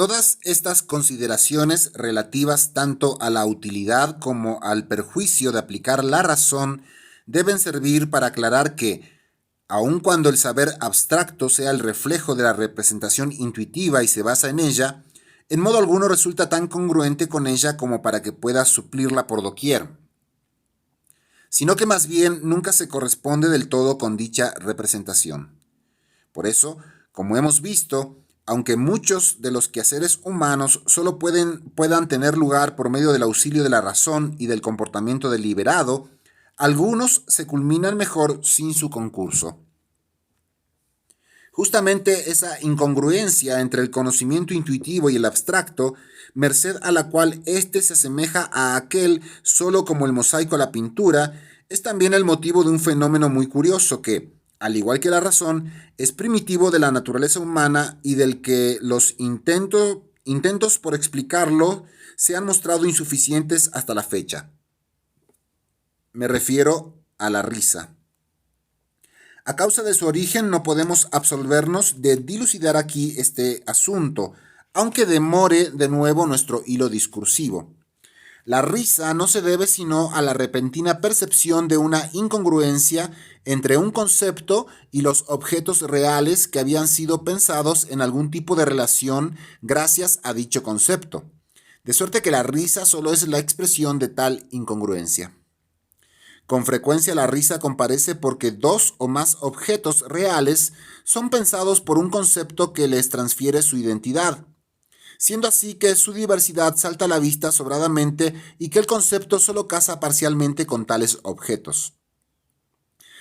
Todas estas consideraciones relativas tanto a la utilidad como al perjuicio de aplicar la razón deben servir para aclarar que, aun cuando el saber abstracto sea el reflejo de la representación intuitiva y se basa en ella, en modo alguno resulta tan congruente con ella como para que pueda suplirla por doquier, sino que más bien nunca se corresponde del todo con dicha representación. Por eso, como hemos visto, aunque muchos de los quehaceres humanos solo puedan tener lugar por medio del auxilio de la razón y del comportamiento deliberado, algunos se culminan mejor sin su concurso. Justamente esa incongruencia entre el conocimiento intuitivo y el abstracto, merced a la cual éste se asemeja a aquel solo como el mosaico a la pintura, es también el motivo de un fenómeno muy curioso que, al igual que la razón, es primitivo de la naturaleza humana y del que los intentos por explicarlo se han mostrado insuficientes hasta la fecha. Me refiero a la risa. A causa de su origen no podemos absolvernos de dilucidar aquí este asunto, aunque demore de nuevo nuestro hilo discursivo. La risa no se debe sino a la repentina percepción de una incongruencia entre un concepto y los objetos reales que habían sido pensados en algún tipo de relación gracias a dicho concepto, de suerte que la risa solo es la expresión de tal incongruencia. Con frecuencia la risa comparece porque dos o más objetos reales son pensados por un concepto que les transfiere su identidad, siendo así que su diversidad salta a la vista sobradamente y que el concepto solo casa parcialmente con tales objetos.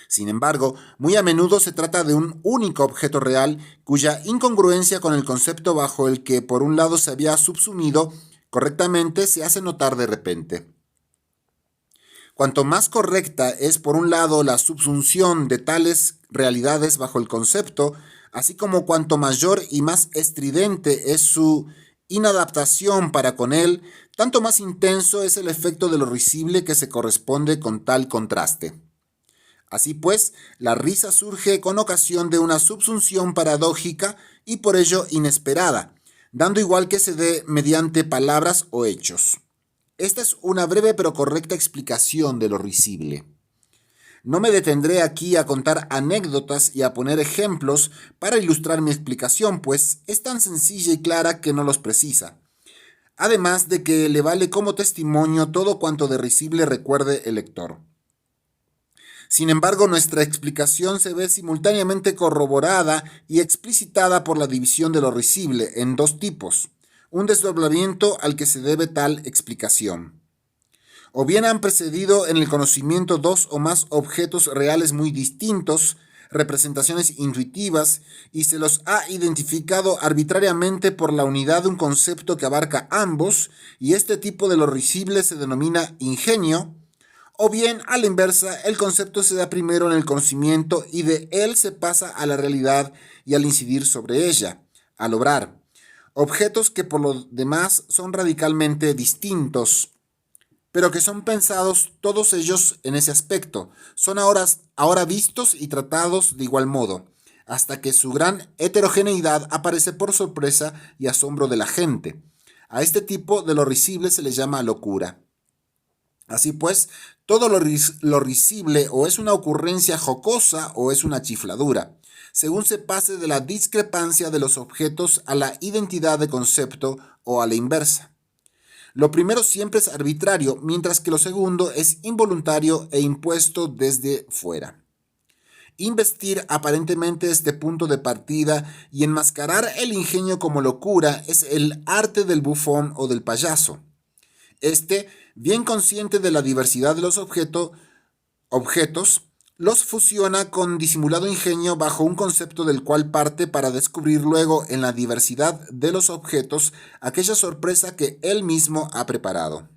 Sin embargo, muy a menudo se trata de un único objeto real cuya incongruencia con el concepto bajo el que por un lado se había subsumido correctamente se hace notar de repente. Cuanto más correcta es por un lado la subsunción de tales realidades bajo el concepto, así como cuanto mayor y más estridente es su inadaptación para con él, tanto más intenso es el efecto de lo risible que se corresponde con tal contraste. Así pues, la risa surge con ocasión de una subsunción paradójica y por ello inesperada, dando igual que se dé mediante palabras o hechos. Esta es una breve pero correcta explicación de lo risible. No me detendré aquí a contar anécdotas y a poner ejemplos para ilustrar mi explicación, pues es tan sencilla y clara que no los precisa. Además de que le vale como testimonio todo cuanto de risible recuerde el lector. Sin embargo, nuestra explicación se ve simultáneamente corroborada y explicitada por la división de lo risible en dos tipos, un desdoblamiento al que se debe tal explicación. O bien han precedido en el conocimiento dos o más objetos reales muy distintos, representaciones intuitivas, y se los ha identificado arbitrariamente por la unidad de un concepto que abarca ambos, y este tipo de lo risible se denomina ingenio, o bien, a la inversa, el concepto se da primero en el conocimiento y de él se pasa a la realidad y al incidir sobre ella, al obrar. Objetos que por lo demás son radicalmente distintos, pero que son pensados todos ellos en ese aspecto, son ahora vistos y tratados de igual modo, hasta que su gran heterogeneidad aparece por sorpresa y asombro de la gente. A este tipo de lo risible se le llama locura. Así pues, todo lo risible o es una ocurrencia jocosa o es una chifladura, según se pase de la discrepancia de los objetos a la identidad de concepto o a la inversa. Lo primero siempre es arbitrario, mientras que lo segundo es involuntario e impuesto desde fuera. Investir aparentemente este punto de partida y enmascarar el ingenio como locura es el arte del bufón o del payaso. Bien consciente de la diversidad de los objetos, los fusiona con disimulado ingenio bajo un concepto del cual parte para descubrir luego en la diversidad de los objetos aquella sorpresa que él mismo ha preparado.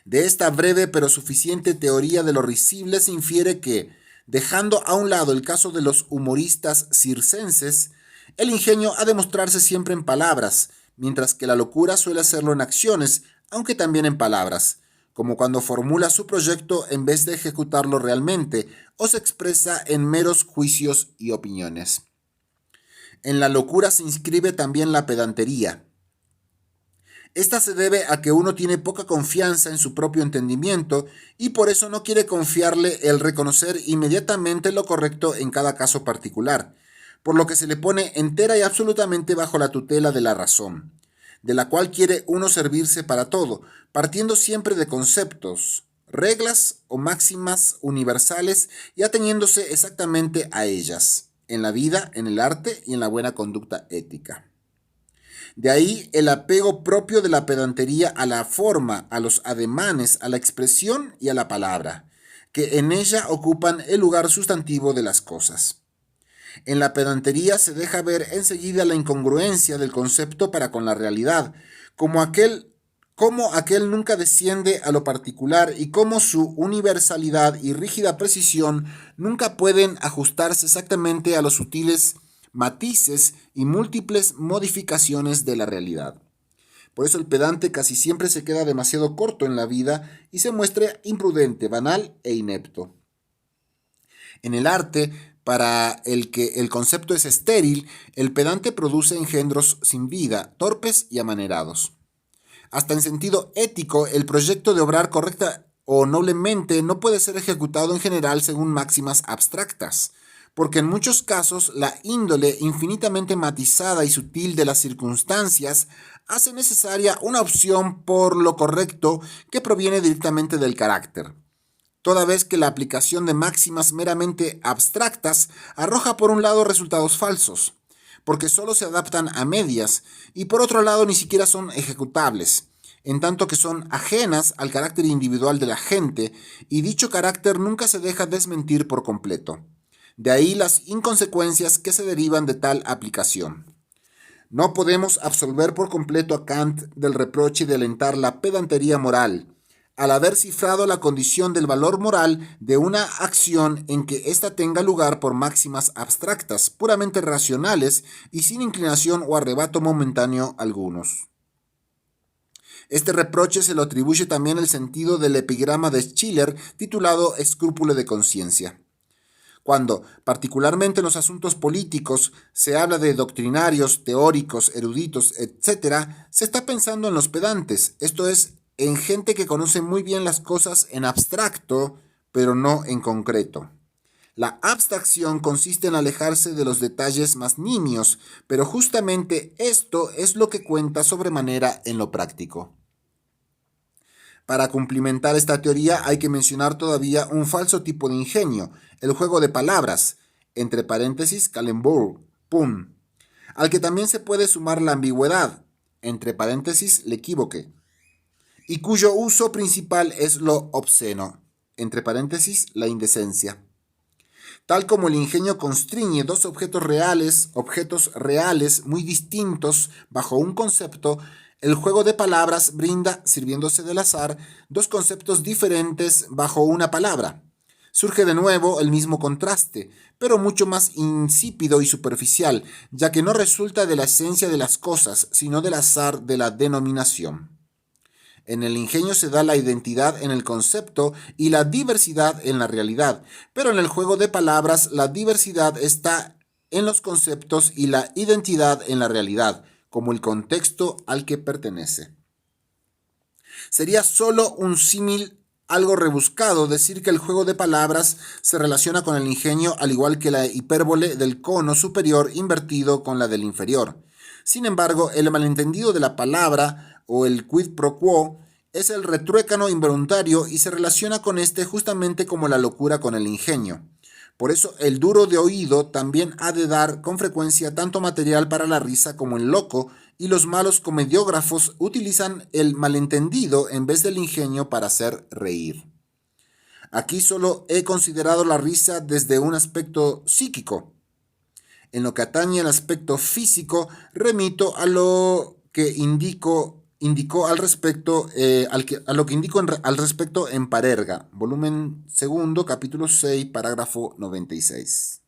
De esta breve pero suficiente teoría de lo risible se infiere que, dejando a un lado el caso de los humoristas circenses, el ingenio ha de mostrarse siempre en palabras, mientras que la locura suele hacerlo en acciones, aunque también en palabras, como cuando formula su proyecto en vez de ejecutarlo realmente, o se expresa en meros juicios y opiniones. En la locura se inscribe también la pedantería. Esta se debe a que uno tiene poca confianza en su propio entendimiento y por eso no quiere confiarle el reconocer inmediatamente lo correcto en cada caso particular, por lo que se le pone entera y absolutamente bajo la tutela de la razón, de la cual quiere uno servirse para todo, partiendo siempre de conceptos, reglas o máximas universales y ateniéndose exactamente a ellas, en la vida, en el arte y en la buena conducta ética. De ahí el apego propio de la pedantería a la forma, a los ademanes, a la expresión y a la palabra, que en ella ocupan el lugar sustantivo de las cosas. En la pedantería se deja ver enseguida la incongruencia del concepto para con la realidad, como aquel nunca desciende a lo particular y como su universalidad y rígida precisión nunca pueden ajustarse exactamente a los sutiles matices y múltiples modificaciones de la realidad. Por eso el pedante casi siempre se queda demasiado corto en la vida y se muestra imprudente, banal e inepto. En el arte, para el que el concepto es estéril, el pedante produce engendros sin vida, torpes y amanerados. Hasta en sentido ético, el proyecto de obrar correcta o noblemente no puede ser ejecutado en general según máximas abstractas, porque en muchos casos la índole infinitamente matizada y sutil de las circunstancias hace necesaria una opción por lo correcto que proviene directamente del carácter, toda vez que la aplicación de máximas meramente abstractas arroja por un lado resultados falsos, porque solo se adaptan a medias, y por otro lado ni siquiera son ejecutables, en tanto que son ajenas al carácter individual de la gente, y dicho carácter nunca se deja desmentir por completo. De ahí las inconsecuencias que se derivan de tal aplicación. No podemos absolver por completo a Kant del reproche de alentar la pedantería moral, al haber cifrado la condición del valor moral de una acción en que ésta tenga lugar por máximas abstractas, puramente racionales y sin inclinación o arrebato momentáneo algunos. Este reproche se lo atribuye también el sentido del epigrama de Schiller titulado Escrúpulo de conciencia. Cuando, particularmente en los asuntos políticos, se habla de doctrinarios, teóricos, eruditos, etc., se está pensando en los pedantes, esto es, en gente que conoce muy bien las cosas en abstracto, pero no en concreto. La abstracción consiste en alejarse de los detalles más nimios, pero justamente esto es lo que cuenta sobremanera en lo práctico. Para cumplimentar esta teoría hay que mencionar todavía un falso tipo de ingenio, el juego de palabras, entre paréntesis calembour, pun, al que también se puede sumar la ambigüedad, entre paréntesis l'equívoque, y cuyo uso principal es lo obsceno, entre paréntesis la indecencia. Tal como el ingenio constriñe dos objetos reales muy distintos bajo un concepto, el juego de palabras brinda, sirviéndose del azar, dos conceptos diferentes bajo una palabra. Surge de nuevo el mismo contraste, pero mucho más insípido y superficial, ya que no resulta de la esencia de las cosas, sino del azar de la denominación. En el ingenio se da la identidad en el concepto y la diversidad en la realidad, pero en el juego de palabras la diversidad está en los conceptos y la identidad en la realidad, como el contexto al que pertenece. Sería solo un símil algo rebuscado decir que el juego de palabras se relaciona con el ingenio al igual que la hipérbole del cono superior invertido con la del inferior. Sin embargo, el malentendido de la palabra o el quid pro quo es el retruécano involuntario y se relaciona con este justamente como la locura con el ingenio. Por eso el duro de oído también ha de dar con frecuencia tanto material para la risa como el loco, y los malos comediógrafos utilizan el malentendido en vez del ingenio para hacer reír. Aquí solo he considerado la risa desde un aspecto psíquico. En lo que atañe al aspecto físico, remito a lo que indicó al respecto, al respecto en Parerga, volumen 2, capítulo 6, parágrafo 96.